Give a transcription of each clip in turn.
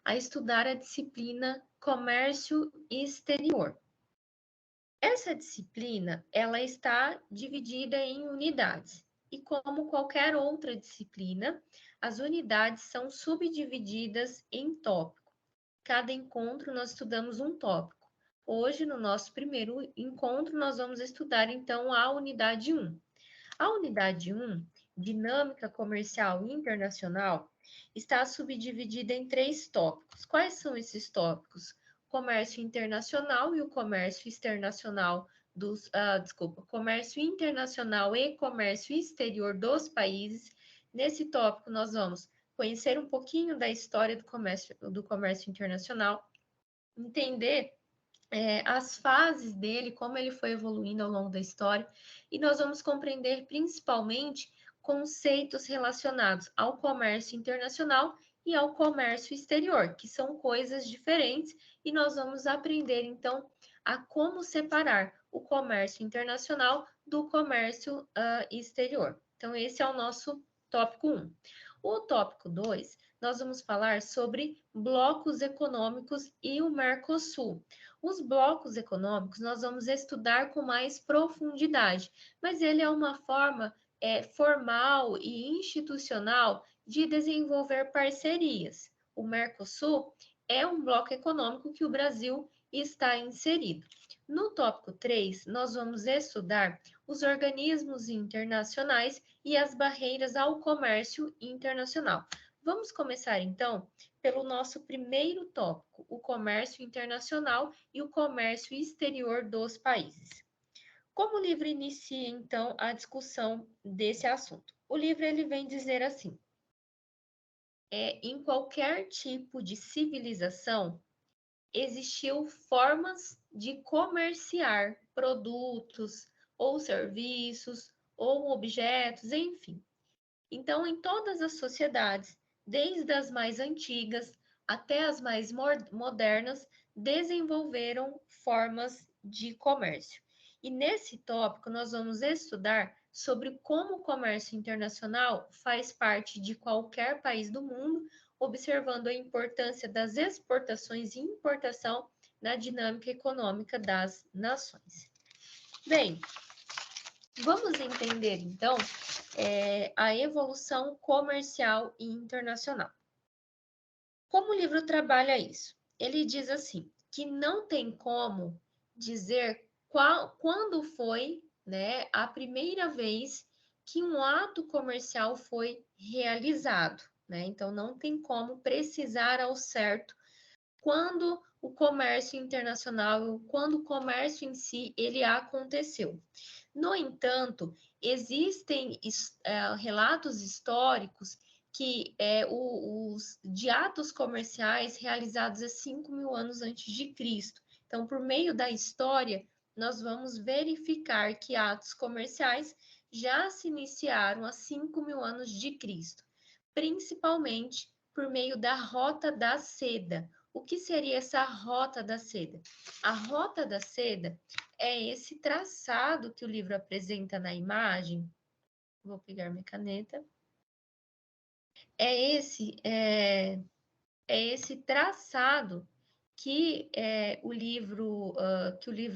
a estudar a disciplina Comércio Exterior. Essa disciplina, ela está dividida em unidades. E como qualquer outra disciplina, as unidades são subdivididas em tópico. Cada encontro nós estudamos um tópico. Hoje, no nosso primeiro encontro, nós vamos estudar, então, a unidade 1. A unidade 1, Dinâmica Comercial Internacional, está subdividida em 3 tópicos. Quais são esses tópicos? Comércio internacional e o comércio externacional comércio internacional e comércio exterior dos países. Nesse tópico, nós vamos conhecer um pouquinho da história do comércio internacional, entender as fases dele, como ele foi evoluindo ao longo da história, e nós vamos compreender principalmente conceitos relacionados ao comércio internacional e ao comércio exterior, que são coisas diferentes, e nós vamos aprender, então, a como separar o comércio internacional do comércio exterior. Então, esse é o nosso tópico 1. O tópico 2, nós vamos falar sobre blocos econômicos e o Mercosul. Os blocos econômicos nós vamos estudar com mais profundidade, mas ele é uma forma formal e institucional de desenvolver parcerias. O Mercosul é um bloco econômico que o Brasil está inserido. No tópico 3, nós vamos estudar os organismos internacionais e as barreiras ao comércio internacional. Vamos começar, então, pelo nosso primeiro tópico, o comércio internacional e o comércio exterior dos países. Como o livro inicia, então, a discussão desse assunto? O livro ele vem dizer assim: em qualquer tipo de civilização, existiu formas de comerciar produtos ou serviços ou objetos, enfim. Então, em todas as sociedades, desde as mais antigas até as mais modernas, desenvolveram formas de comércio. E nesse tópico, nós vamos estudar sobre como o comércio internacional faz parte de qualquer país do mundo, observando a importância das exportações e importação na dinâmica econômica das nações. Bem, vamos entender, então, a evolução comercial e internacional. Como o livro trabalha isso? Ele diz assim, que não tem como dizer quando foi, né, a primeira vez que um ato comercial foi realizado, né? Então, não tem como precisar ao certo quando o comércio internacional, quando o comércio em si, ele aconteceu. No entanto, existem relatos históricos que de atos comerciais realizados há 5.000 anos antes de Cristo. Então, por meio da história, nós vamos verificar que atos comerciais já se iniciaram há 5.000 anos de Cristo, principalmente por meio da Rota da Seda. O que seria essa Rota da Seda? A Rota da Seda é esse traçado que o livro apresenta na imagem. Vou pegar minha caneta. É esse traçado que o livro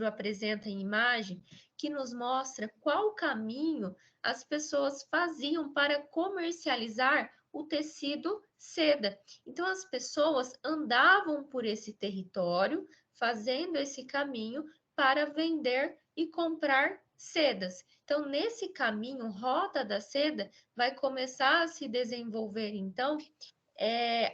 apresenta em imagem, que nos mostra qual caminho as pessoas faziam para comercializar o tecido seda. Então, as pessoas andavam por esse território, fazendo esse caminho para vender e comprar sedas. Então, nesse caminho, Rota da Seda, vai começar a se desenvolver, então,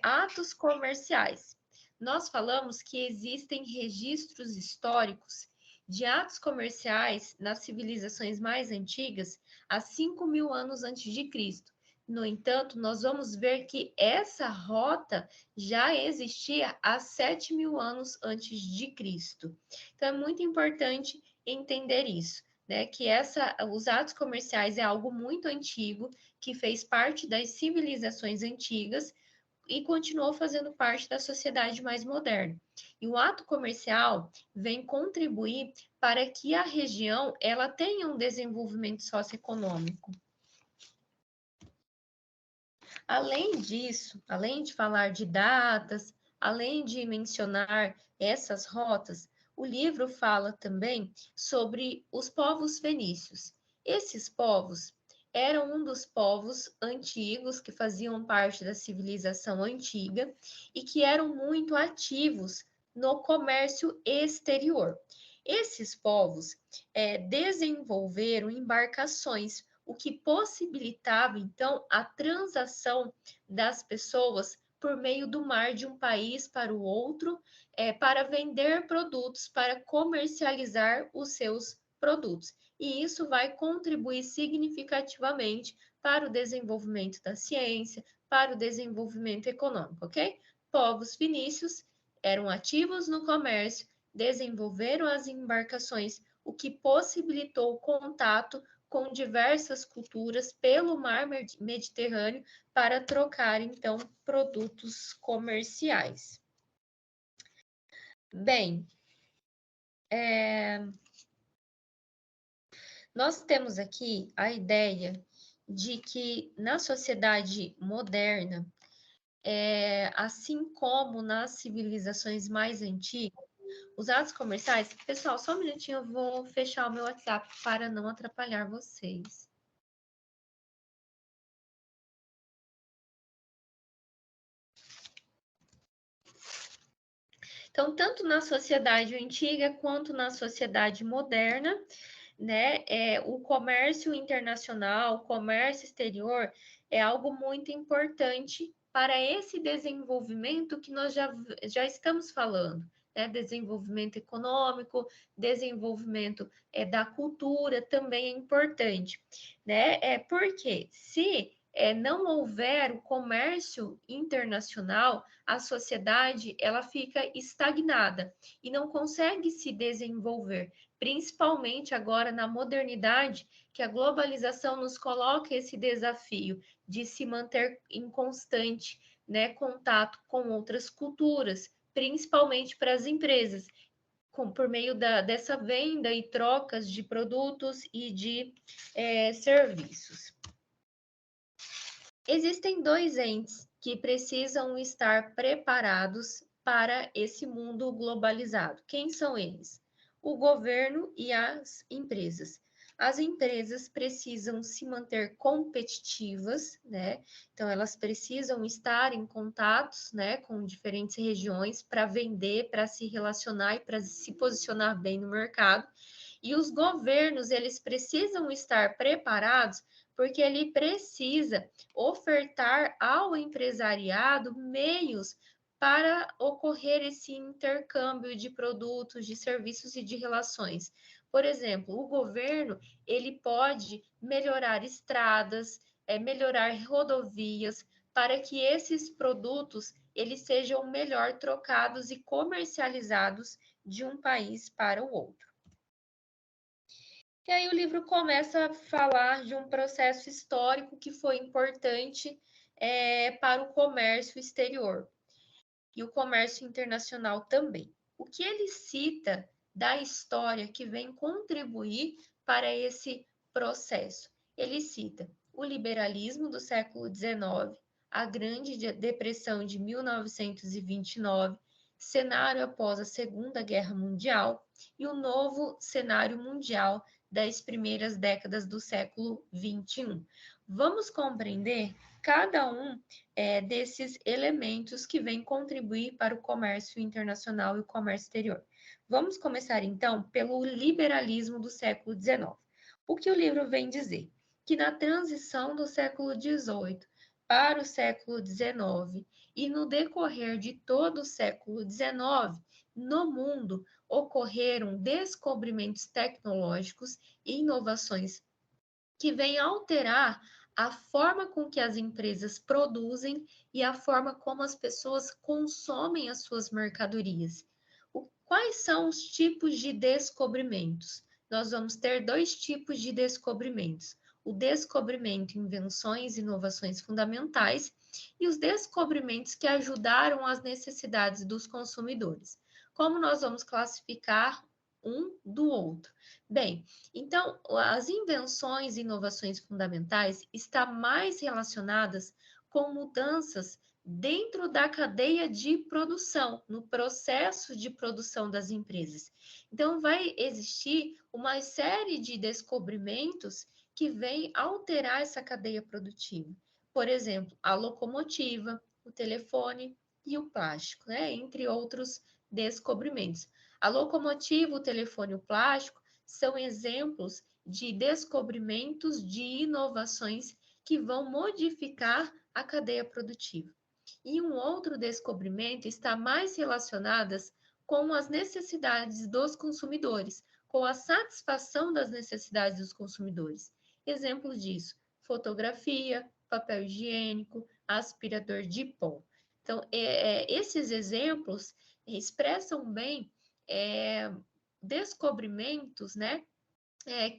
atos comerciais. Nós falamos que existem registros históricos de atos comerciais nas civilizações mais antigas há 5.000 anos antes de Cristo. No entanto, nós vamos ver que essa rota já existia há 7.000 anos antes de Cristo. Então, é muito importante entender isso, né? Que os atos comerciais é algo muito antigo, que fez parte das civilizações antigas e continuou fazendo parte da sociedade mais moderna. E o ato comercial vem contribuir para que a região ela tenha um desenvolvimento socioeconômico. Além disso, além de falar de datas, além de mencionar essas rotas, o livro fala também sobre os povos fenícios. Esses povos eram um dos povos antigos que faziam parte da civilização antiga e que eram muito ativos no comércio exterior. Esses povos desenvolveram embarcações, o que possibilitava, então, a transação das pessoas por meio do mar de um país para o outro, para vender produtos, para comercializar os seus produtos. E isso vai contribuir significativamente para o desenvolvimento da ciência, para o desenvolvimento econômico, ok? Povos fenícios eram ativos no comércio, desenvolveram as embarcações, o que possibilitou o contato com diversas culturas pelo mar Mediterrâneo para trocar, então, produtos comerciais. Bem, nós temos aqui a ideia de que na sociedade moderna, assim como nas civilizações mais antigas, os atos comerciais... Pessoal, só um minutinho, eu vou fechar o meu WhatsApp para não atrapalhar vocês. Então, tanto na sociedade antiga quanto na sociedade moderna, né, o comércio internacional, o comércio exterior é algo muito importante para esse desenvolvimento que nós já estamos falando, né? Desenvolvimento econômico, desenvolvimento da cultura também é importante, né? Porque se não houver o comércio internacional, a sociedade ela fica estagnada e não consegue se desenvolver, principalmente agora na modernidade, que a globalização nos coloca esse desafio de se manter em constante, né, contato com outras culturas, principalmente para as empresas, por meio dessa venda e trocas de produtos e de serviços. Existem dois entes que precisam estar preparados para esse mundo globalizado. Quem são eles? O governo e as empresas. As empresas precisam se manter competitivas, né? Então, elas precisam estar em contatos, né, com diferentes regiões para vender, para se relacionar e para se posicionar bem no mercado. E os governos, eles precisam estar preparados porque ele precisa ofertar ao empresariado meios para ocorrer esse intercâmbio de produtos, de serviços e de relações. Por exemplo, o governo ele pode melhorar estradas, melhorar rodovias, para que esses produtos eles sejam melhor trocados e comercializados de um país para o outro. E aí o livro começa a falar de um processo histórico que foi importante para o comércio exterior e o comércio internacional também. O que ele cita da história que vem contribuir para esse processo? Ele cita o liberalismo do século XIX, a Grande Depressão de 1929, cenário após a Segunda Guerra Mundial e o novo cenário mundial das primeiras décadas do século XXI. Vamos compreender cada um desses elementos que vêm contribuir para o comércio internacional e o comércio exterior. Vamos começar, então, pelo liberalismo do século XIX. O que o livro vem dizer? Que na transição do século XVIII para o século XIX e no decorrer de todo o século XIX, no mundo ocorreram descobrimentos tecnológicos e inovações que vêm alterar a forma com que as empresas produzem e a forma como as pessoas consomem as suas mercadorias. Quais são os tipos de descobrimentos? Nós vamos ter dois tipos de descobrimentos: o descobrimento, invenções e inovações fundamentais, e os descobrimentos que ajudaram as necessidades dos consumidores. Como nós vamos classificar um do outro? Bem, então, as invenções e inovações fundamentais estão mais relacionadas com mudanças dentro da cadeia de produção, no processo de produção das empresas. Então, vai existir uma série de descobrimentos que vêm alterar essa cadeia produtiva. Por exemplo, a locomotiva, o telefone e o plástico, né? Entre outros descobrimentos. A locomotiva, o telefone e o plástico são exemplos de descobrimentos de inovações que vão modificar a cadeia produtiva. E um outro descobrimento está mais relacionadas com as necessidades dos consumidores, com a satisfação das necessidades dos consumidores. Exemplos disso: fotografia, papel higiênico, aspirador de pó. Então, esses exemplos expressam bem descobrimentos, né,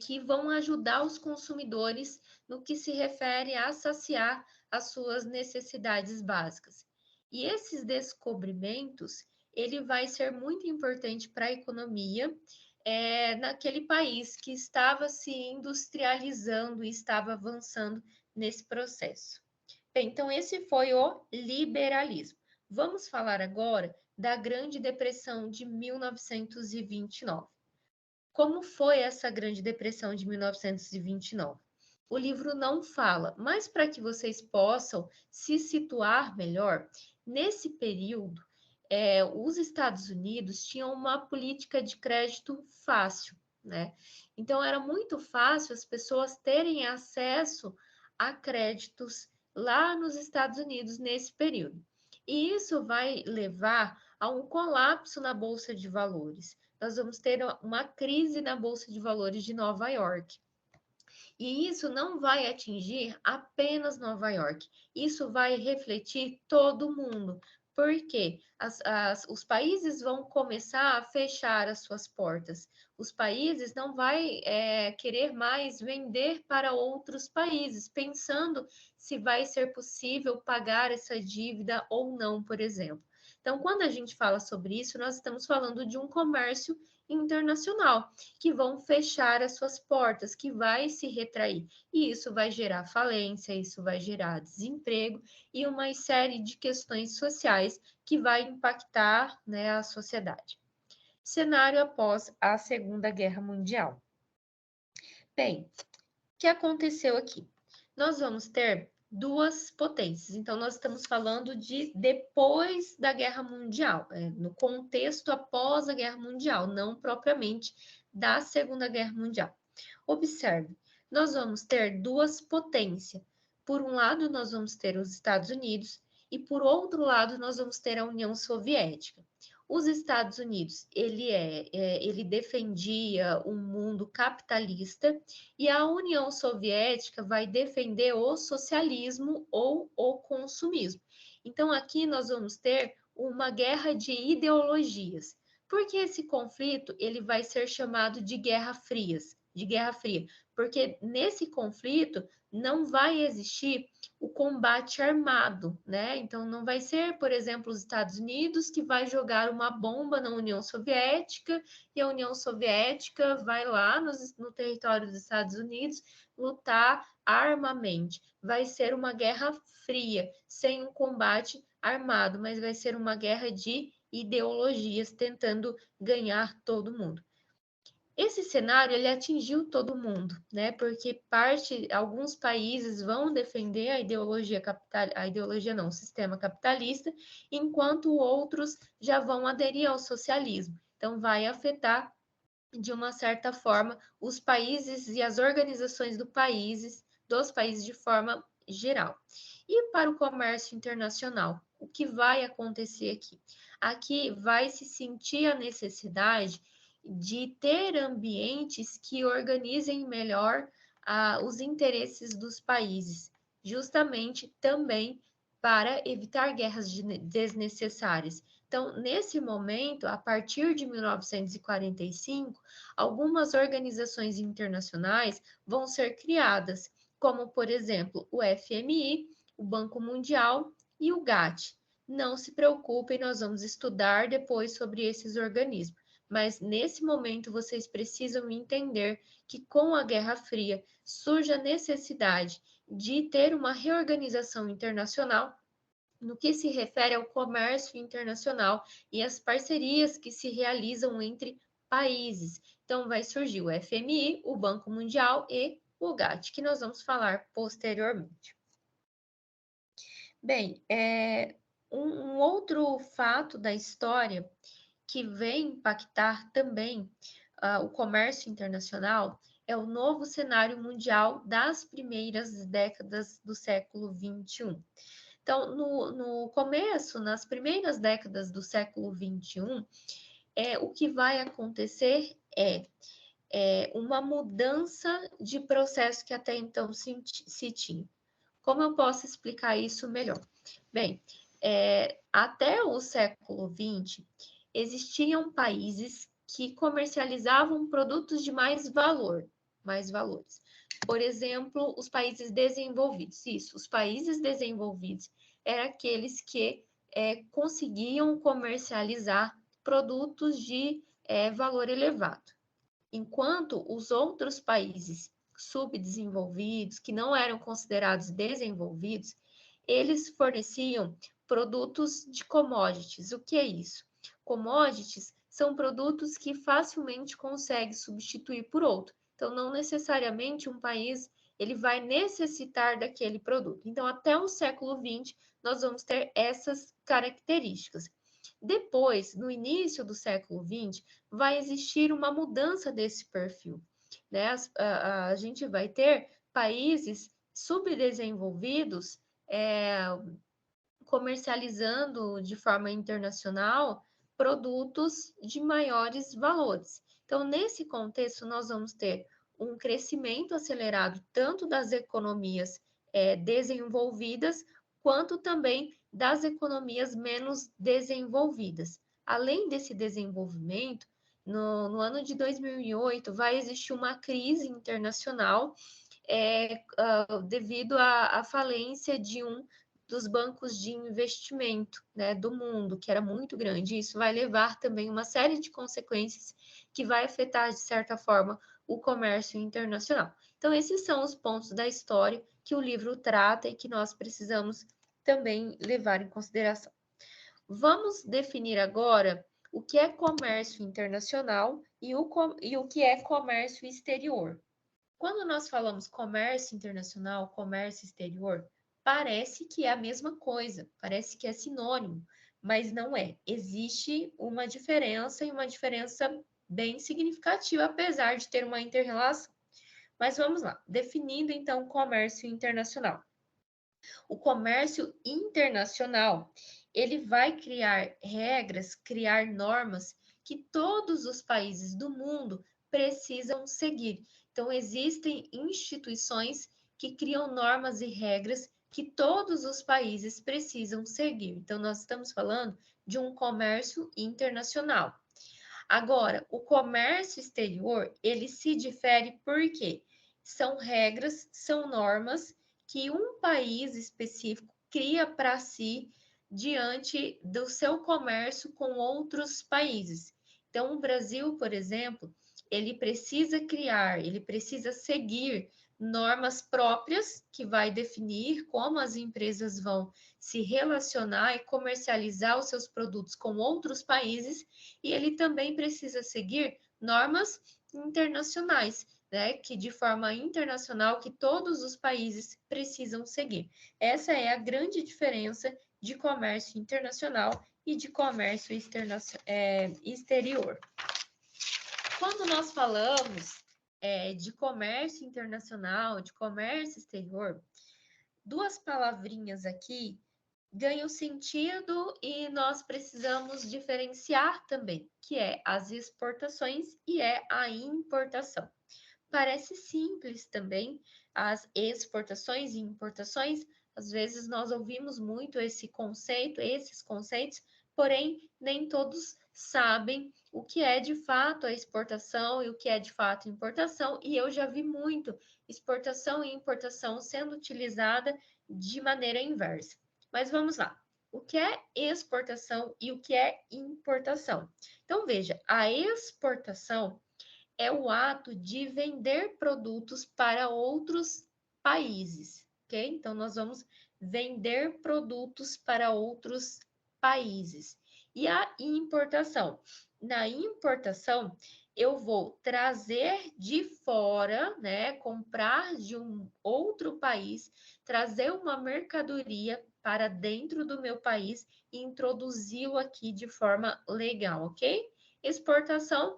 que vão ajudar os consumidores no que se refere a saciar as suas necessidades básicas. E esses descobrimentos, ele vai ser muito importante para a economia naquele país que estava se industrializando e estava avançando nesse processo. Bem, então esse foi o liberalismo. Vamos falar agora da Grande Depressão de 1929. Como foi essa Grande Depressão de 1929? O livro não fala, mas para que vocês possam se situar melhor, nesse período, os Estados Unidos tinham uma política de crédito fácil, né? Então, era muito fácil as pessoas terem acesso a créditos lá nos Estados Unidos nesse período. E isso vai levar a um colapso na Bolsa de Valores. Nós vamos ter uma crise na Bolsa de Valores de Nova York. E isso não vai atingir apenas Nova York, isso vai refletir todo o mundo, porque os países vão começar a fechar as suas portas. Os países não vão querer mais vender para outros países, pensando se vai ser possível pagar essa dívida ou não, por exemplo. Então, quando a gente fala sobre isso, nós estamos falando de um comércio internacional, que vão fechar as suas portas, que vai se retrair. E isso vai gerar falência, isso vai gerar desemprego e uma série de questões sociais que vai impactar, né, a sociedade. Cenário após a Segunda Guerra Mundial. Bem, o que aconteceu aqui? Nós vamos ter duas potências. Então, nós estamos falando de depois da Guerra Mundial, no contexto após a Guerra Mundial, não propriamente da Segunda Guerra Mundial. Observe, nós vamos ter duas potências. Por um lado, nós vamos ter os Estados Unidos e, por outro lado, nós vamos ter a União Soviética. Os Estados Unidos, ele defendia um mundo capitalista e a União Soviética vai defender o socialismo ou o consumismo. Então, aqui nós vamos ter uma guerra de ideologias. Porque esse conflito ele vai ser chamado de Guerra Fria, porque nesse conflito não vai existir o combate armado, né? Então não vai ser, por exemplo, os Estados Unidos que vai jogar uma bomba na União Soviética e a União Soviética vai lá no território dos Estados Unidos lutar armamente. Vai ser uma guerra fria, sem um combate armado, mas vai ser uma guerra de ideologias tentando ganhar todo mundo. Esse cenário ele atingiu todo mundo, né? Porque alguns países vão defender a ideologia o sistema capitalista, enquanto outros já vão aderir ao socialismo. Então vai afetar de uma certa forma os países e as organizações dos países de forma geral. E para o comércio internacional, o que vai acontecer aqui? Aqui vai se sentir a necessidade de ter ambientes que organizem melhor os interesses dos países, justamente também para evitar guerras desnecessárias. Então, nesse momento, a partir de 1945, algumas organizações internacionais vão ser criadas, como, por exemplo, o FMI, o Banco Mundial e o GATT. Não se preocupem, nós vamos estudar depois sobre esses organismos. Mas nesse momento vocês precisam entender que com a Guerra Fria surge a necessidade de ter uma reorganização internacional no que se refere ao comércio internacional e as parcerias que se realizam entre países. Então, vai surgir o FMI, o Banco Mundial e o GATT, que nós vamos falar posteriormente. Bem, um outro fato da história que vem impactar também o comércio internacional é o novo cenário mundial das primeiras décadas do século XXI. Então, no começo, nas primeiras décadas do século XXI, o que vai acontecer é uma mudança de processo que até então se tinha. Como eu posso explicar isso melhor? Bem, até o século XX, existiam países que comercializavam produtos de mais valores. Por exemplo, os países desenvolvidos. Isso, os países desenvolvidos eram aqueles que conseguiam comercializar produtos de valor elevado. Enquanto os outros países subdesenvolvidos, que não eram considerados desenvolvidos, eles forneciam produtos de commodities. O que é isso? Commodities são produtos que facilmente consegue substituir por outro. Então, não necessariamente um país ele vai necessitar daquele produto. Então, até o século XX, nós vamos ter essas características. Depois, no início do século XX, vai existir uma mudança desse perfil. Né? A gente vai ter países subdesenvolvidos comercializando de forma internacional produtos de maiores valores. Então, nesse contexto, nós vamos ter um crescimento acelerado tanto das economias desenvolvidas, quanto também das economias menos desenvolvidas. Além desse desenvolvimento, no ano de 2008, vai existir uma crise internacional devido à falência de um dos bancos de investimento, né, do mundo, que era muito grande. Isso vai levar também uma série de consequências que vai afetar, de certa forma, o comércio internacional. Então, esses são os pontos da história que o livro trata e que nós precisamos também levar em consideração. Vamos definir agora o que é comércio internacional e o que é comércio exterior. Quando nós falamos comércio internacional, comércio exterior, parece que é a mesma coisa, parece que é sinônimo, mas não é. Existe uma diferença e uma diferença bem significativa, apesar de ter uma inter-relação. Mas vamos lá, definindo então comércio internacional. O comércio internacional, ele vai criar regras, criar normas que todos os países do mundo precisam seguir. Então, existem instituições que criam normas e regras que todos os países precisam seguir. Então, nós estamos falando de um comércio internacional. Agora, o comércio exterior, ele se difere por quê? São regras, são normas que um país específico cria para si diante do seu comércio com outros países. Então, o Brasil, por exemplo, ele precisa seguir normas próprias que vai definir como as empresas vão se relacionar e comercializar os seus produtos com outros países, e ele também precisa seguir normas internacionais, né, que de forma internacional que todos os países precisam seguir. Essa é a grande diferença de comércio internacional e de comércio exterior. Quando nós falamos de comércio internacional, de comércio exterior, duas palavrinhas aqui ganham sentido e nós precisamos diferenciar também, que é as exportações e a importação. Parece simples também as exportações e importações, às vezes nós ouvimos muito esses conceitos, porém nem todos sabem o que é de fato a exportação e o que é de fato importação, e eu já vi muito exportação e importação sendo utilizada de maneira inversa. Mas vamos lá. O que é exportação e o que é importação? Então, veja, a exportação é o ato de vender produtos para outros países, ok? Então, nós vamos vender produtos para outros países. E a importação? Na importação, eu vou trazer de fora, né, comprar de um outro país, trazer uma mercadoria para dentro do meu país e introduzi-lo aqui de forma legal, ok? Exportação,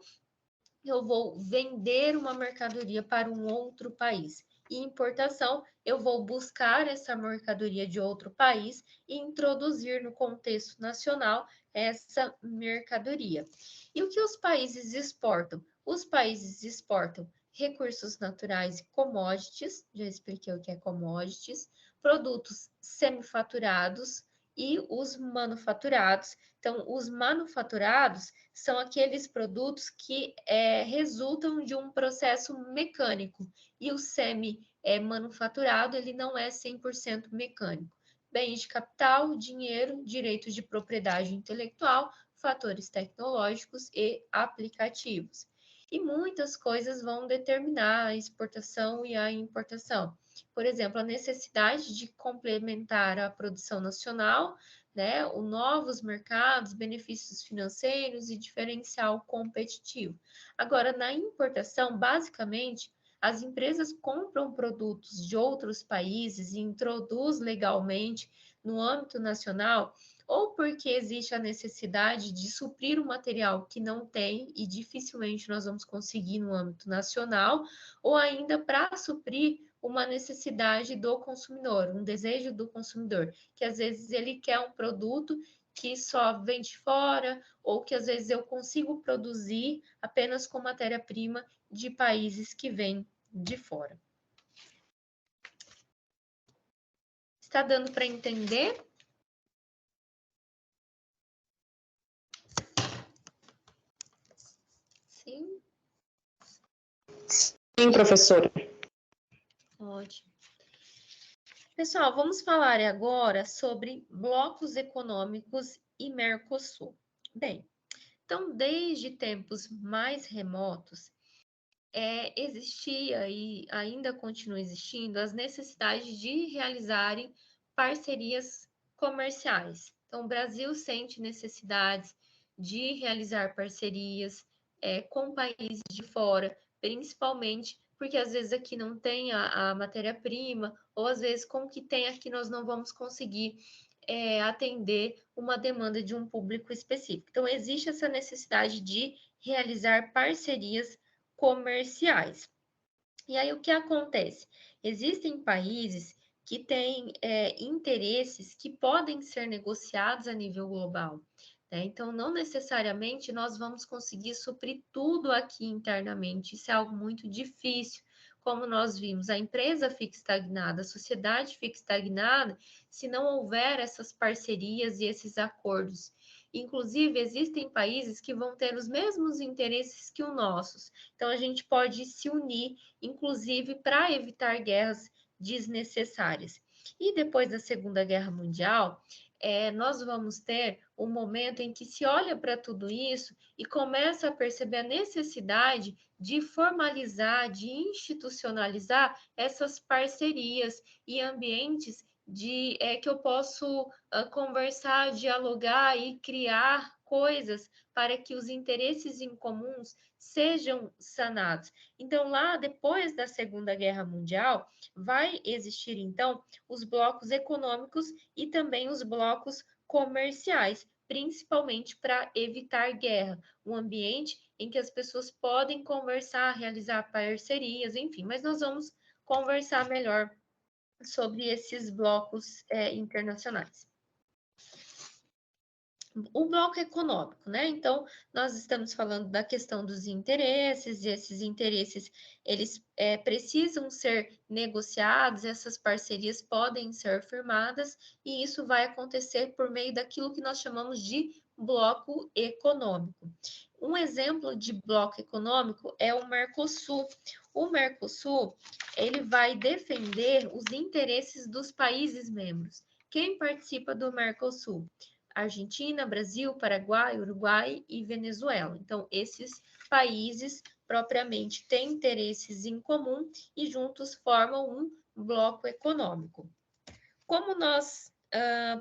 eu vou vender uma mercadoria para um outro país. E importação, eu vou buscar essa mercadoria de outro país e introduzir no contexto nacional essa mercadoria. E o que os países exportam? Os países exportam recursos naturais e commodities, já expliquei o que é commodities, produtos semifaturados e os manufaturados. Então, os manufaturados são aqueles produtos que resultam de um processo mecânico e o semi-manufaturado ele não é 100% mecânico. Bens de capital, dinheiro, direitos de propriedade intelectual, fatores tecnológicos e aplicativos. E muitas coisas vão determinar a exportação e a importação. Por exemplo, a necessidade de complementar a produção nacional, né, os novos mercados, benefícios financeiros e diferencial competitivo. Agora, na importação, basicamente, as empresas compram produtos de outros países e introduz legalmente no âmbito nacional, ou porque existe a necessidade de suprir um material que não tem e dificilmente nós vamos conseguir no âmbito nacional, ou ainda para suprir uma necessidade do consumidor, um desejo do consumidor, que às vezes ele quer um produto que só vem de fora, ou que às vezes eu consigo produzir apenas com matéria-prima de países que vêm de fora. Está dando para entender? Sim? Sim, professora. Ótimo. Pessoal, vamos falar agora sobre blocos econômicos e Mercosul. Bem, então, desde tempos mais remotos, existia e ainda continua existindo as necessidades de realizarem parcerias comerciais. Então, o Brasil sente necessidades de realizar parcerias com países de fora, principalmente porque às vezes aqui não tem a matéria-prima, ou às vezes com o que tem aqui nós não vamos conseguir atender uma demanda de um público específico. Então, existe essa necessidade de realizar parcerias comerciais. E aí o que acontece? Existem países que têm interesses que podem ser negociados a nível global. Né? Então, não necessariamente nós vamos conseguir suprir tudo aqui internamente. Isso é algo muito difícil. Como nós vimos, a empresa fica estagnada, a sociedade fica estagnada se não houver essas parcerias e esses acordos. Inclusive, existem países que vão ter os mesmos interesses que os nossos. Então, a gente pode se unir, inclusive, para evitar guerras desnecessárias. E depois da Segunda Guerra Mundial, nós vamos ter um momento em que se olha para tudo isso e começa a perceber a necessidade de formalizar, de institucionalizar essas parcerias e ambientes que eu posso conversar, dialogar e criar coisas para que os interesses em comuns sejam sanados. Então, lá depois da Segunda Guerra Mundial, vai existir então os blocos econômicos e também os blocos comerciais, principalmente para evitar guerra, um ambiente em que as pessoas podem conversar, realizar parcerias, enfim, mas nós vamos conversar melhor sobre esses blocos internacionais. O bloco econômico, né? Então, nós estamos falando da questão dos interesses, e esses interesses, eles precisam ser negociados, essas parcerias podem ser firmadas, e isso vai acontecer por meio daquilo que nós chamamos de bloco econômico. Um exemplo de bloco econômico é o Mercosul. O Mercosul, ele vai defender os interesses dos países membros. Quem participa do Mercosul? Argentina, Brasil, Paraguai, Uruguai e Venezuela. Então, esses países propriamente têm interesses em comum e juntos formam um bloco econômico. Como nós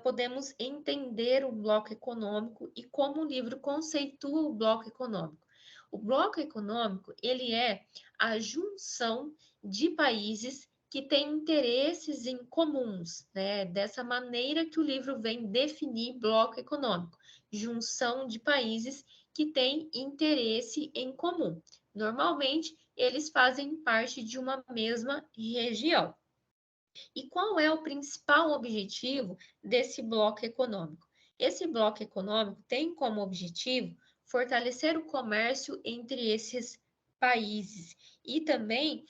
podemos entender o bloco econômico e como o livro conceitua o bloco econômico? O bloco econômico, ele é a junção de países que têm interesses em comuns, né? Dessa maneira que o livro vem definir bloco econômico, junção de países que têm interesse em comum. Normalmente, eles fazem parte de uma mesma região. E qual é o principal objetivo desse bloco econômico? Esse bloco econômico tem como objetivo fortalecer o comércio entre esses países e também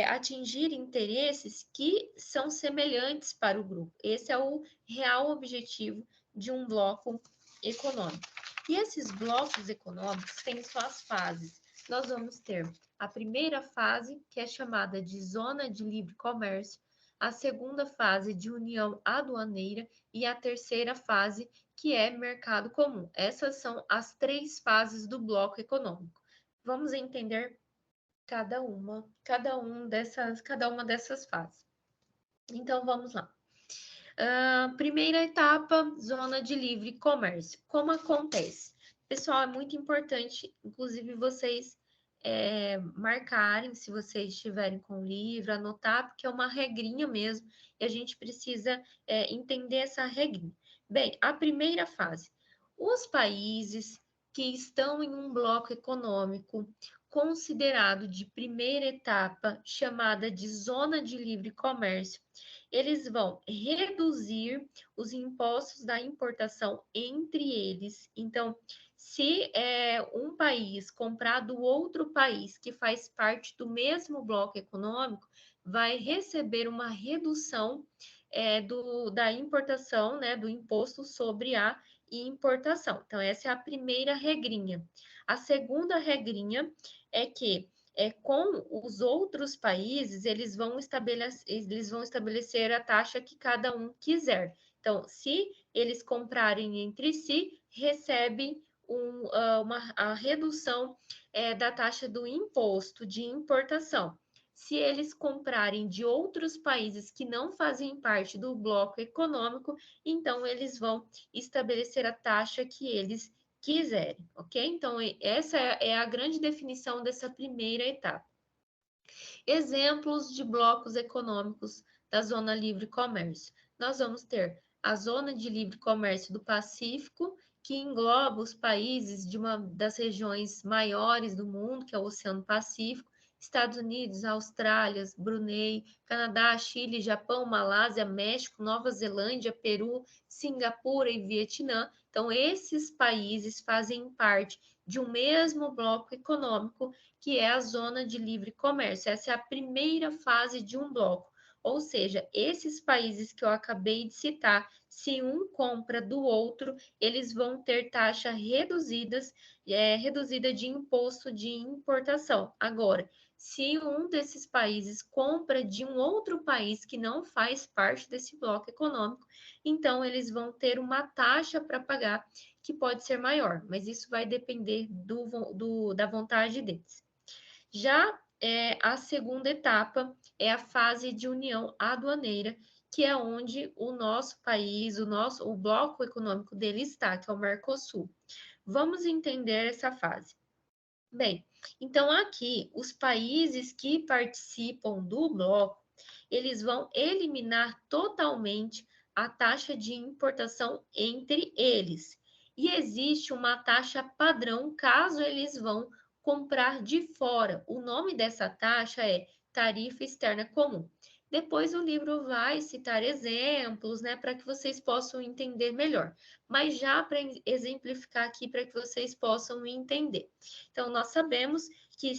atingir interesses que são semelhantes para o grupo. Esse é o real objetivo de um bloco econômico. E esses blocos econômicos têm suas fases. Nós vamos ter a primeira fase, que é chamada de zona de livre comércio, a segunda fase de união aduaneira e a terceira fase, que é mercado comum. Essas são as três fases do bloco econômico. Vamos entender cada uma dessas fases. Então, vamos lá. Primeira etapa, zona de livre comércio. Como acontece? Pessoal, é muito importante, inclusive, vocês marcarem, se vocês estiverem com o livro, anotar, porque é uma regrinha mesmo, e a gente precisa entender essa regrinha. Bem, a primeira fase. Os países que estão em um bloco econômico considerado de primeira etapa, chamada de zona de livre comércio, eles vão reduzir os impostos da importação entre eles. Então, se um país comprar do outro país que faz parte do mesmo bloco econômico, vai receber uma redução da importação, né, do imposto sobre a importação. Então, essa é a primeira regrinha. A segunda regrinha é que com os outros países, eles vão estabelecer a taxa que cada um quiser. Então, se eles comprarem entre si, recebe a redução da taxa do imposto de importação. Se eles comprarem de outros países que não fazem parte do bloco econômico, então eles vão estabelecer a taxa que eles quiserem, ok? Então, essa é a grande definição dessa primeira etapa. Exemplos de blocos econômicos da Zona Livre Comércio. Nós vamos ter a Zona de Livre Comércio do Pacífico, que engloba os países de uma das regiões maiores do mundo, que é o Oceano Pacífico, Estados Unidos, Austrália, Brunei, Canadá, Chile, Japão, Malásia, México, Nova Zelândia, Peru, Singapura e Vietnã. Então, esses países fazem parte de um mesmo bloco econômico, que é a zona de livre comércio. Essa é a primeira fase de um bloco. Ou seja, esses países que eu acabei de citar, se um compra do outro, eles vão ter taxa reduzida de imposto de importação. Agora, se um desses países compra de um outro país que não faz parte desse bloco econômico, então eles vão ter uma taxa para pagar que pode ser maior, mas isso vai depender da vontade deles. Já a segunda etapa é a fase de união aduaneira, que é onde o nosso país, o bloco econômico dele está, que é o Mercosul. Vamos entender essa fase. Bem, então aqui, os países que participam do bloco, eles vão eliminar totalmente a taxa de importação entre eles. E existe uma taxa padrão caso eles vão comprar de fora. O nome dessa taxa é tarifa externa comum. Depois o livro vai citar exemplos, né, para que vocês possam entender melhor. Mas já para exemplificar aqui, para que vocês possam entender. Então, nós sabemos que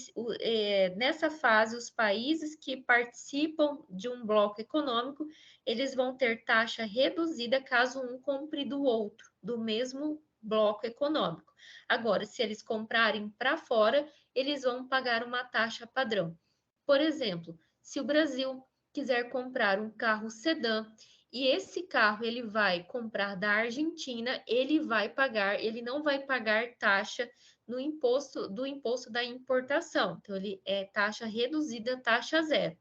nessa fase, os países que participam de um bloco econômico, eles vão ter taxa reduzida caso um compre do outro, do mesmo bloco econômico. Agora, se eles comprarem para fora, eles vão pagar uma taxa padrão. Por exemplo, se o Brasil quiser comprar um carro sedã e esse carro ele vai comprar da Argentina, ele não vai pagar taxa do imposto da importação. Então, ele é taxa reduzida, taxa zero.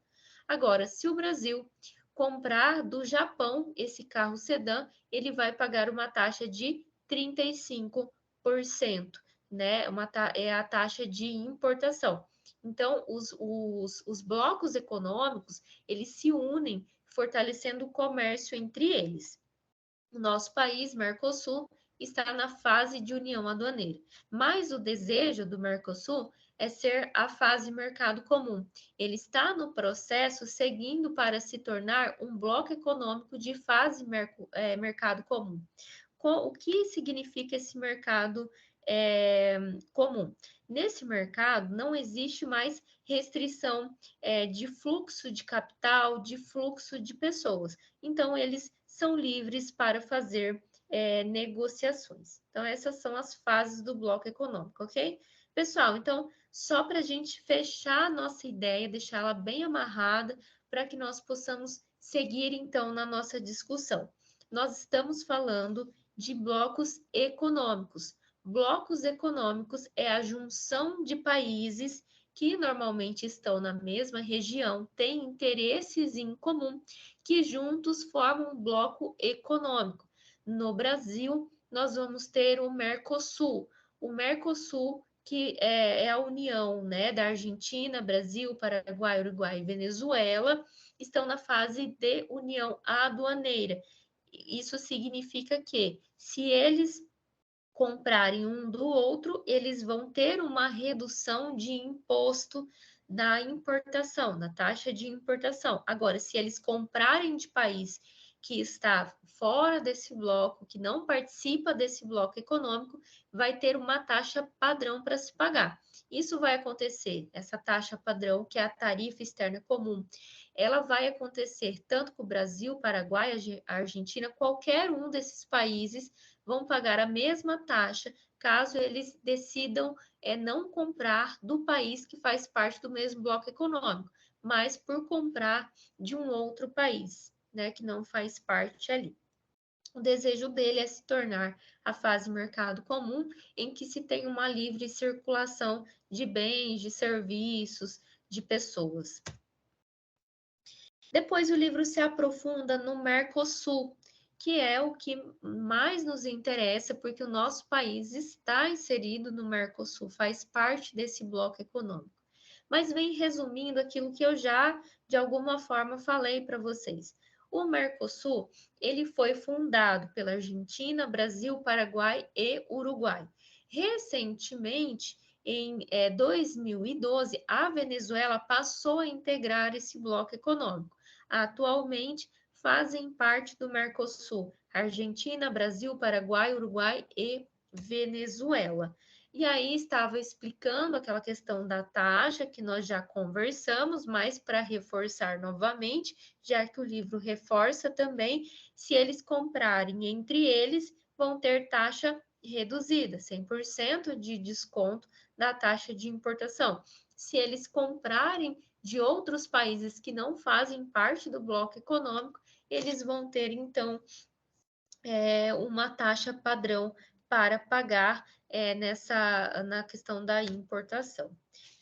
Agora, se o Brasil comprar do Japão esse carro sedã, ele vai pagar uma taxa de 35%, né? É a taxa de importação. Então, os blocos econômicos, eles se unem, fortalecendo o comércio entre eles. O nosso país, Mercosul, está na fase de união aduaneira, mas o desejo do Mercosul é ser a fase mercado comum. Ele está no processo seguindo para se tornar um bloco econômico de fase mercado comum. O que significa esse mercado comum? Nesse mercado não existe mais restrição de fluxo de capital, de fluxo de pessoas. Então, eles são livres para fazer negociações. Então, essas são as fases do bloco econômico, ok? Pessoal, então, só para a gente fechar a nossa ideia, deixar ela bem amarrada, para que nós possamos seguir, então, na nossa discussão. Nós estamos falando de blocos econômicos. Blocos econômicos é a junção de países que normalmente estão na mesma região, têm interesses em comum, que juntos formam um bloco econômico. No Brasil, nós vamos ter o Mercosul. O Mercosul, que é a união, né, da Argentina, Brasil, Paraguai, Uruguai e Venezuela, estão na fase de união aduaneira. Isso significa que, se eles comprarem um do outro, eles vão ter uma redução de imposto da importação, na taxa de importação. Agora, se eles comprarem de país que está fora desse bloco, que não participa desse bloco econômico, vai ter uma taxa padrão para se pagar. Isso vai acontecer, essa taxa padrão, que é a tarifa externa comum, ela vai acontecer tanto com o Brasil, Paraguai, a Argentina, qualquer um desses países vão pagar a mesma taxa caso eles decidam não comprar do país que faz parte do mesmo bloco econômico, mas por comprar de um outro país, né, que não faz parte ali. O desejo dele é se tornar a fase mercado comum, em que se tem uma livre circulação de bens, de serviços, de pessoas. Depois o livro se aprofunda no Mercosul, que é o que mais nos interessa, porque o nosso país está inserido no Mercosul, faz parte desse bloco econômico. Mas vem resumindo aquilo que eu já, de alguma forma, falei para vocês. O Mercosul, ele foi fundado pela Argentina, Brasil, Paraguai e Uruguai. Recentemente, em 2012, a Venezuela passou a integrar esse bloco econômico. Atualmente, fazem parte do Mercosul Argentina, Brasil, Paraguai, Uruguai e Venezuela. E aí estava explicando aquela questão da taxa que nós já conversamos, mas para reforçar novamente, já que o livro reforça também, se eles comprarem entre eles, vão ter taxa reduzida, 100% de desconto da taxa de importação. Se eles comprarem de outros países que não fazem parte do bloco econômico, eles vão ter, então, uma taxa padrão para pagar na questão da importação.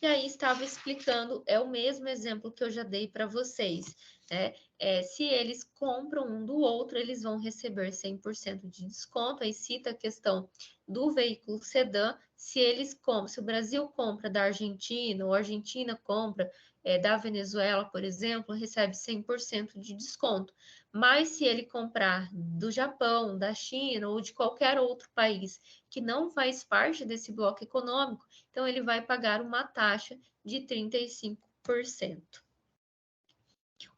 E aí estava explicando, é o mesmo exemplo que eu já dei para vocês, né? Se eles compram um do outro, eles vão receber 100% de desconto. Aí cita a questão do veículo sedã. Se o Brasil compra da Argentina, ou a Argentina compra da Venezuela, por exemplo, recebe 100% de desconto. Mas se ele comprar do Japão, da China ou de qualquer outro país que não faz parte desse bloco econômico, então ele vai pagar uma taxa de 35%.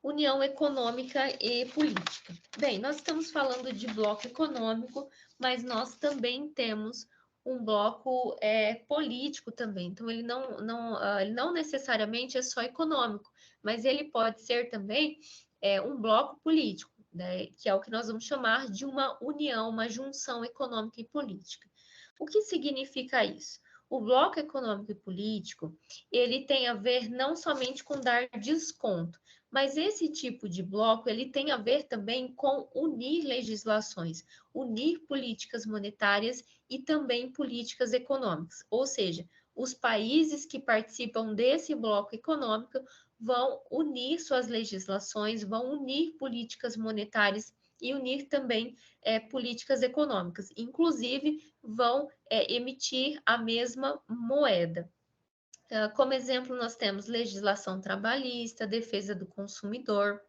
União econômica e política. Bem, nós estamos falando de bloco econômico, mas nós também temos um bloco político também. Então, ele não necessariamente é só econômico, mas ele pode ser também um bloco político, né, que é o que nós vamos chamar de uma união, uma junção econômica e política. O que significa isso? O bloco econômico e político, ele tem a ver não somente com dar desconto, mas esse tipo de bloco, ele tem a ver também com unir legislações, unir políticas monetárias e também políticas econômicas. Ou seja, os países que participam desse bloco econômico vão unir suas legislações, vão unir políticas monetárias e unir também políticas econômicas. Inclusive, vão emitir a mesma moeda. Como exemplo, nós temos legislação trabalhista, defesa do consumidor,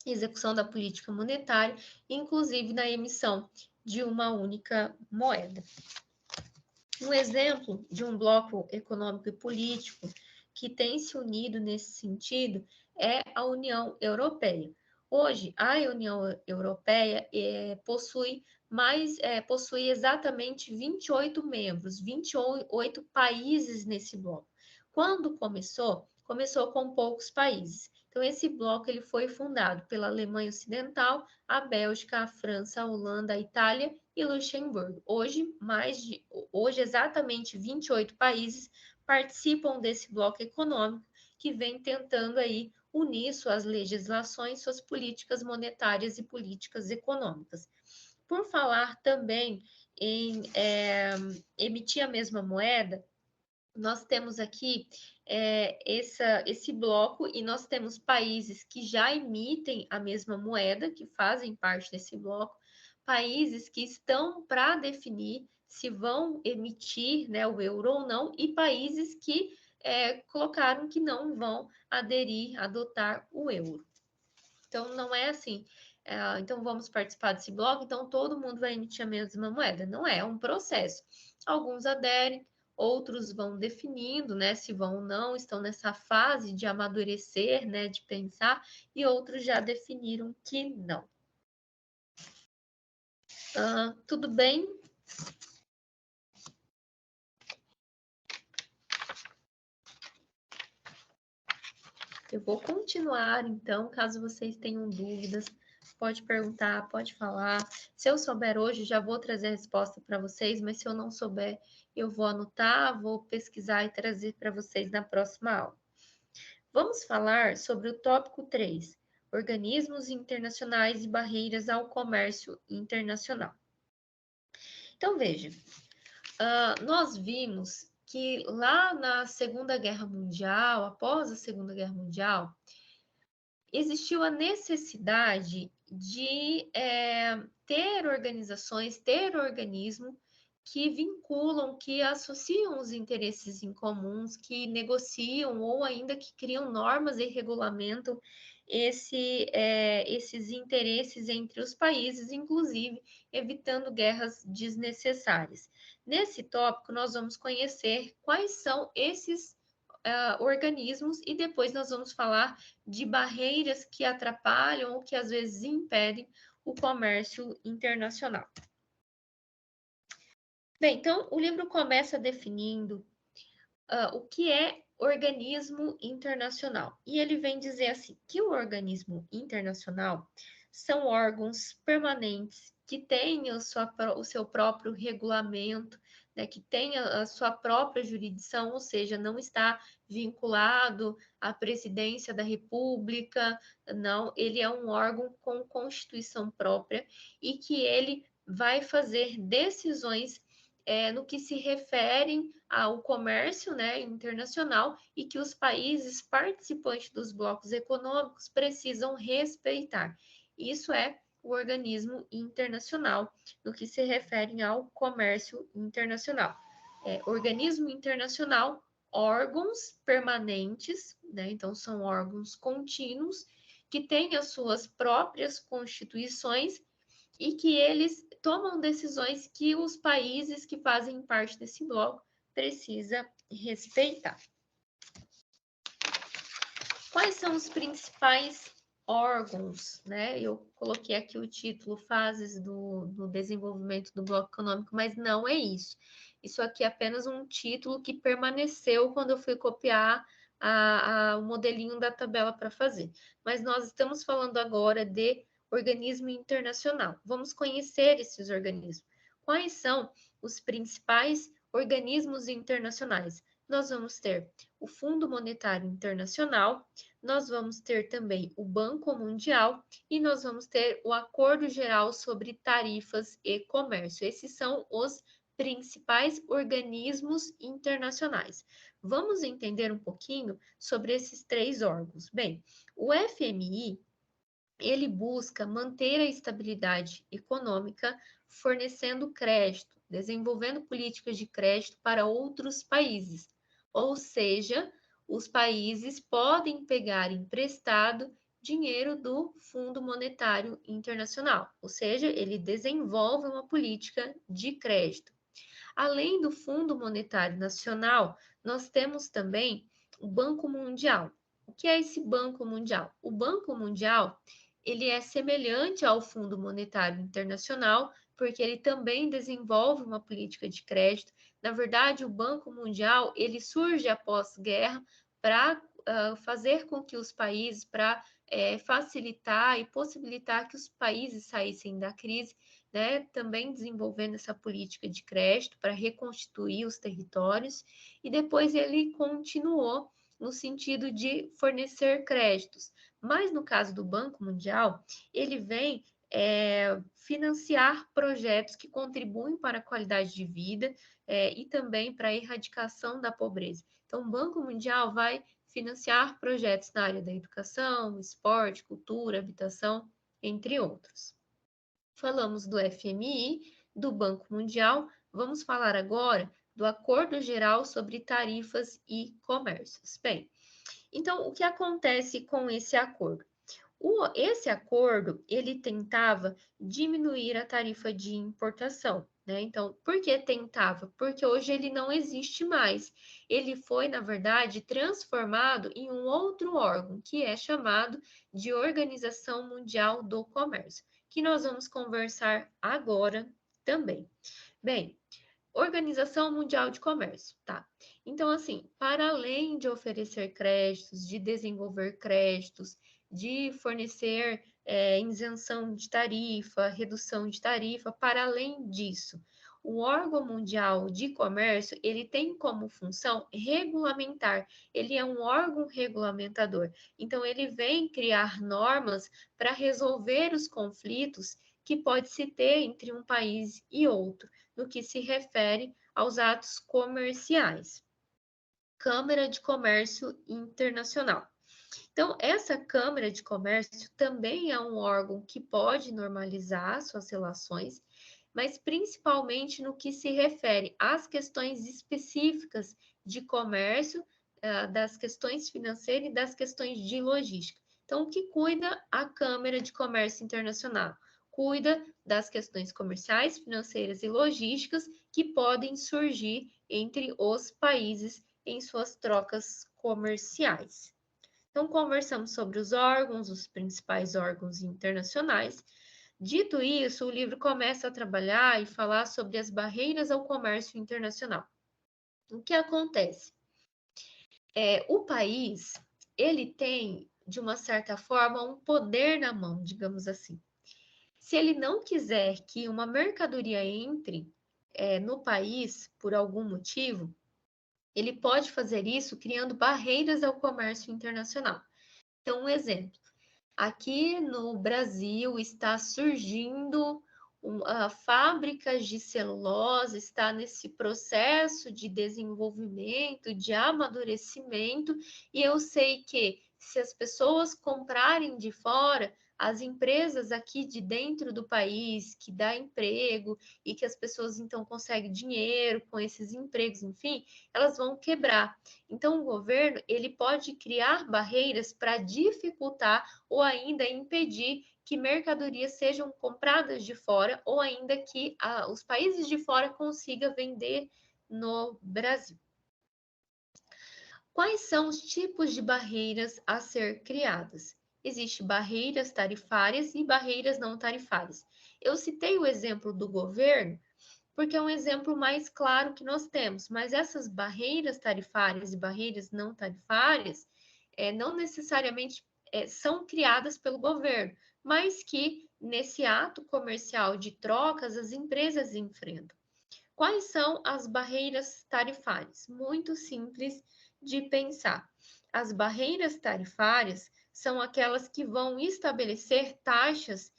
execução da política monetária, inclusive na emissão de uma única moeda. Um exemplo de um bloco econômico e político que tem se unido nesse sentido é a União Europeia. Hoje, a União Europeia possui exatamente 28 membros, 28 países nesse bloco. Quando começou com poucos países. Então, esse bloco ele foi fundado pela Alemanha Ocidental, a Bélgica, a França, a Holanda, a Itália e Luxemburgo. Hoje, exatamente 28 países participam desse bloco econômico que vem tentando aí unir suas legislações, suas políticas monetárias e políticas econômicas. Por falar também em emitir a mesma moeda, nós temos aqui esse bloco e nós temos países que já emitem a mesma moeda, que fazem parte desse bloco, países que estão para definir se vão emitir, né, o euro ou não, e países que colocaram que não vão adotar o euro. Então, não é assim, então vamos participar desse bloco, então todo mundo vai emitir a mesma moeda. Não é um processo. Alguns aderem, outros vão definindo, né, se vão ou não, estão nessa fase de amadurecer, né, de pensar, e outros já definiram que não. Tudo bem? Eu vou continuar, então, caso vocês tenham dúvidas, pode perguntar, pode falar. Se eu souber hoje, já vou trazer a resposta para vocês, mas se eu não souber, eu vou anotar, vou pesquisar e trazer para vocês na próxima aula. Vamos falar sobre o tópico 3, organismos internacionais e barreiras ao comércio internacional. Então, veja, nós vimos que lá na Segunda Guerra Mundial, após a Segunda Guerra Mundial, existiu a necessidade de ter organizações, ter organismos que vinculam, que associam os interesses em comuns, que negociam ou ainda que criam normas e regulamentam esses interesses entre os países, inclusive evitando guerras desnecessárias. Nesse tópico, nós vamos conhecer quais são esses organismos e depois nós vamos falar de barreiras que atrapalham ou que às vezes impedem o comércio internacional. Bem, então o livro começa definindo o que é organismo internacional. E ele vem dizer assim, que o organismo internacional são órgãos permanentes que têm o seu próprio regulamento, né, que tem a sua própria jurisdição, ou seja, não está vinculado à presidência da República, não, ele é um órgão com constituição própria e que ele vai fazer decisões no que se referem ao comércio, né, internacional e que os países participantes dos blocos econômicos precisam respeitar. Isso é o organismo internacional, no que se refere ao comércio internacional. Organismo internacional, órgãos permanentes, né, então são órgãos contínuos, que têm as suas próprias constituições e que eles tomam decisões que os países que fazem parte desse bloco precisam respeitar. Quais são os principais órgãos, né? Eu coloquei aqui o título Fases do Desenvolvimento do Bloco Econômico, mas não é isso. Isso aqui é apenas um título que permaneceu quando eu fui copiar o modelinho da tabela para fazer. Mas nós estamos falando agora de organismo internacional. Vamos conhecer esses organismos. Quais são os principais organismos internacionais? Nós vamos ter o Fundo Monetário Internacional, nós vamos ter também o Banco Mundial e nós vamos ter o Acordo Geral sobre Tarifas e Comércio. Esses são os principais organismos internacionais. Vamos entender um pouquinho sobre esses 3 órgãos. Bem, o FMI, ele busca manter a estabilidade econômica, fornecendo crédito, desenvolvendo políticas de crédito para outros países. Ou seja, os países podem pegar emprestado dinheiro do Fundo Monetário Internacional, ou seja, ele desenvolve uma política de crédito. Além do Fundo Monetário Nacional, nós temos também o Banco Mundial. O que é esse Banco Mundial? O Banco Mundial, ele é semelhante ao Fundo Monetário Internacional, porque ele também desenvolve uma política de crédito. Na verdade, o Banco Mundial, ele surge após guerra para fazer com que os países, para facilitar e possibilitar que os países saíssem da crise, né, também desenvolvendo essa política de crédito para reconstituir os territórios, e depois ele continuou no sentido de fornecer créditos. Mas no caso do Banco Mundial, ele vem financiar projetos que contribuem para a qualidade de vida e também para a erradicação da pobreza. Então, o Banco Mundial vai financiar projetos na área da educação, esporte, cultura, habitação, entre outros. Falamos do FMI, do Banco Mundial, vamos falar agora do Acordo Geral sobre Tarifas e Comércios. Bem, então, o que acontece com esse acordo? Esse acordo, ele tentava diminuir a tarifa de importação, né? Então, por que tentava? Porque hoje ele não existe mais. Ele foi, na verdade, transformado em um outro órgão, que é chamado de Organização Mundial do Comércio, que nós vamos conversar agora também. Bem, Organização Mundial de Comércio, tá? Então, assim, para além de oferecer créditos, de desenvolver créditos, de fornecer isenção de tarifa, redução de tarifa, para além disso, o órgão mundial de comércio, ele tem como função regulamentar, ele é um órgão regulamentador. Então, ele vem criar normas para resolver os conflitos que pode se ter entre um país e outro, no que se refere aos atos comerciais. Câmara de Comércio Internacional. Então, essa Câmara de Comércio também é um órgão que pode normalizar suas relações, mas principalmente no que se refere às questões específicas de comércio, das questões financeiras e das questões de logística. Então, o que cuida a Câmara de Comércio Internacional? Cuida das questões comerciais, financeiras e logísticas que podem surgir entre os países em suas trocas comerciais. Então, conversamos sobre os órgãos, os principais órgãos internacionais. Dito isso, o livro começa a trabalhar e falar sobre as barreiras ao comércio internacional. O que acontece? O país, ele tem, de uma certa forma, um poder na mão, digamos assim. Se ele não quiser que uma mercadoria entre no país por algum motivo, ele pode fazer isso criando barreiras ao comércio internacional. Então, um exemplo. Aqui no Brasil está surgindo fábricas de celulose, está nesse processo de desenvolvimento, de amadurecimento, e eu sei que se as pessoas comprarem de fora, as empresas aqui de dentro do país, que dá emprego e que as pessoas então conseguem dinheiro com esses empregos, enfim, elas vão quebrar. Então, o governo ele pode criar barreiras para dificultar ou ainda impedir que mercadorias sejam compradas de fora ou ainda que os países de fora consigam vender no Brasil. Quais são os tipos de barreiras a ser criadas? Existem barreiras tarifárias e barreiras não tarifárias. Eu citei o exemplo do governo porque é um exemplo mais claro que nós temos, mas essas barreiras tarifárias e barreiras não tarifárias não necessariamente são criadas pelo governo, mas que nesse ato comercial de trocas as empresas enfrentam. Quais são as barreiras tarifárias? Muito simples de pensar. As barreiras tarifárias são aquelas que vão estabelecer taxas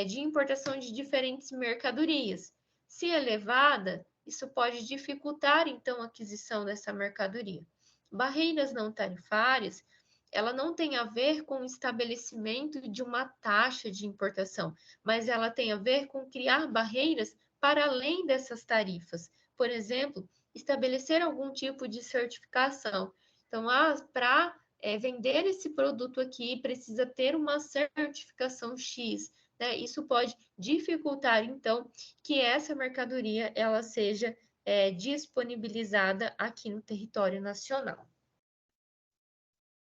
de importação de diferentes mercadorias. Se elevada, isso pode dificultar, então, a aquisição dessa mercadoria. Barreiras não tarifárias, ela não tem a ver com o estabelecimento de uma taxa de importação, mas ela tem a ver com criar barreiras para além dessas tarifas. Por exemplo, estabelecer algum tipo de certificação. Então, para vender esse produto aqui, precisa ter uma certificação X, né? Isso pode dificultar, então, que essa mercadoria ela seja disponibilizada aqui no território nacional.